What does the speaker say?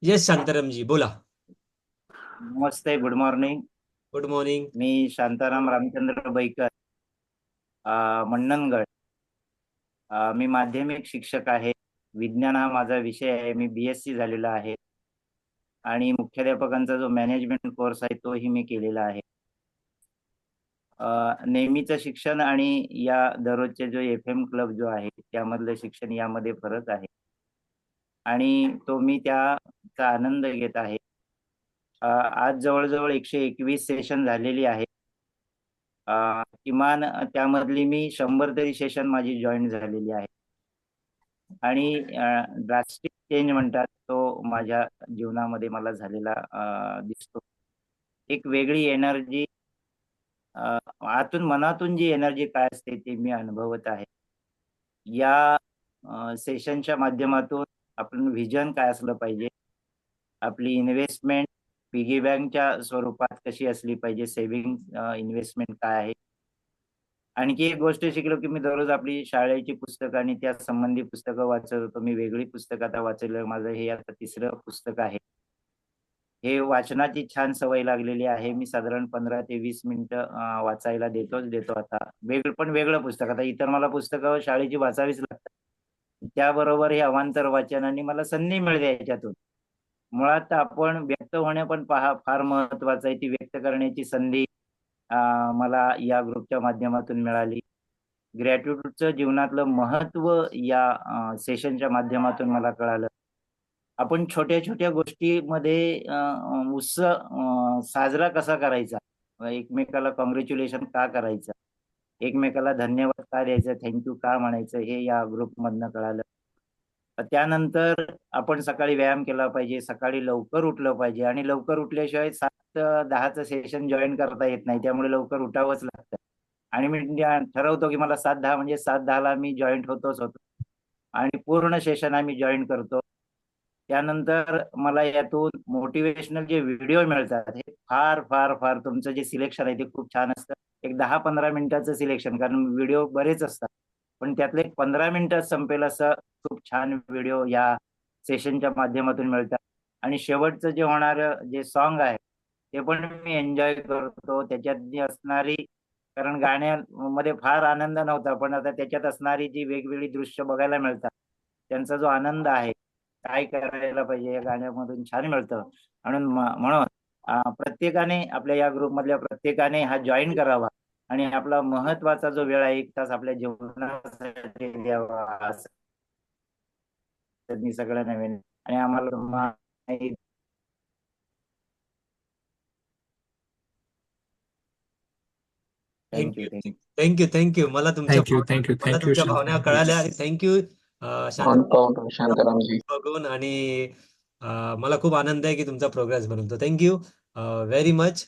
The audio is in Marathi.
येस शांतारामजी बोला. नमस्ते, गुड मॉर्निंग. Good morning. मी शांताराम रामचंद्र बैकर, मंडणगड. मी माध्यमिक शिक्षक आहे. विज्ञान हा माझा विषय आहे. मी BSc झालेला आहे आणि मुख्याध्यापकांचा जो मॅनेजमेंट कोर्स आहे तोही मी केलेला आहे. नेहमीचं शिक्षण आणि या दररोजचे जो FM क्लब जो आहे त्यामधलं शिक्षण यामध्ये फरक आहे आणि तो मी त्याचा आनंद घेत आहे. आज जवळजवळ 121 सेशन झालेली आहे. किमान त्यामधली मी 100 तरी सेशन माझी जॉईन झालेली आहे आणि ड्रास्टिक चेंज म्हणतात तो माझ्या जीवनामध्ये मला झालेला दिसतो. एक वेगळी एनर्जी, आतून मनातून जी एनर्जी काय असते ते मी अनुभवत आहे. या सेशनच्या माध्यमातून आपण व्हिजन काय असलं पाहिजे, आपली इन्व्हेस्टमेंट पिगी बँकच्या स्वरूपात कशी असली पाहिजे, सेव्हिंग इन्व्हेस्टमेंट काय आहे. आणखी एक गोष्ट शिकलो की मी दररोज आपली शाळेची पुस्तकं आणि त्या संबंधी पुस्तकं वाचत होतो. मी वेगळी पुस्तकं आता वाचायला माझं हे आता 3रं पुस्तक आहे. हे वाचनाची छान सवय लागलेली आहे. मी साधारण 15 ते 20 मिनिटं वाचायला देतो आता. पण वेगळं पुस्तक. आता इतर मला पुस्तकं शाळेची वाचावीच लागतात. त्याबरोबर हे अवांतर वाचन आणि मला संधी मिळते याच्यातून. मुळात आपण व्यक्त होणे पण फार महत्वाचं आहे. ती व्यक्त करण्याची संधी अ, मला या ग्रुपच्या माध्यमातून मिळाली. ग्रॅटिट्यूडचं जीवनातलं महत्त्व या सेशनच्या माध्यमातून मला कळालं. आपण छोट्या-छोट्या गोष्टीमध्ये उत्सव साजरा कसा करायचा? एकमेकाला काँग्रॅच्युलेशन का करायचं? एकमेकाला धन्यवाद का द्यायचं? थँक का म्हणायचं? हे या ग्रुपमधनं कळालं. त्यानंतर आपण सकाळी व्यायाम केला पाहिजे, सकाळी लवकर उठलं पाहिजे आणि लवकर उठल्याशिवाय 7-10चं सेशन जॉइन करता येत नाही. त्यामुळे लवकर उठावंच लागतं. आणि मी ठरवतो की मला 7:10 म्हणजे 7:10ला मी जॉइंट होतो आणि पूर्ण सेशन आम्ही जॉइन करतो. त्यानंतर मला यातून मोटिव्हेशनल जे व्हिडिओ मिळतात, हे फार तुमचं जे सिलेक्शन आहे ते खूप छान असतं. एक 10-15 मिनिटाचं सिलेक्शन, कारण व्हिडिओ बरेच असतात. पण त्यातलं एक 15 मिनिटात संपेल असं खूप छान व्हिडिओ या सेशनच्या माध्यमातून मिळतात. आणि शेवटचं जे होणारं जे सॉन्ग आहे, ते पण मी एन्जॉय करतो. त्याच्यात जी असणारी, कारण गाण्यामध्ये फार आनंद नव्हता, पण आता त्याच्यात असणारी जी वेगवेगळी दृश्य बघायला मिळतात, त्यांचा जो आनंद आहे, काय करायला पाहिजे या गाण्यामधून छान मिळतं. म्हणून प्रत्येकाने, आपल्या या ग्रुपमधल्या प्रत्येकाने हा जॉईन करावा आणि आपला महत्वाचा जो वेळ आहे 1 तास आपल्या जीवनासाठी द्यावा, असं मी सगळं नवीन आणि आम्हाला थँक्यू. Thank you thank you thank you. मला तुमच्या थँक यू, भावना थँक यू, मला थँक यू तुमच्या भावना शांतारामजी. कळाल्या आणि थँक्यू ऑन शांत काउंट शांतारामजी. बघून. आणि मला खूप आनंद आहे की तुमचा प्रोग्रेस बनवतो. Thank you very much.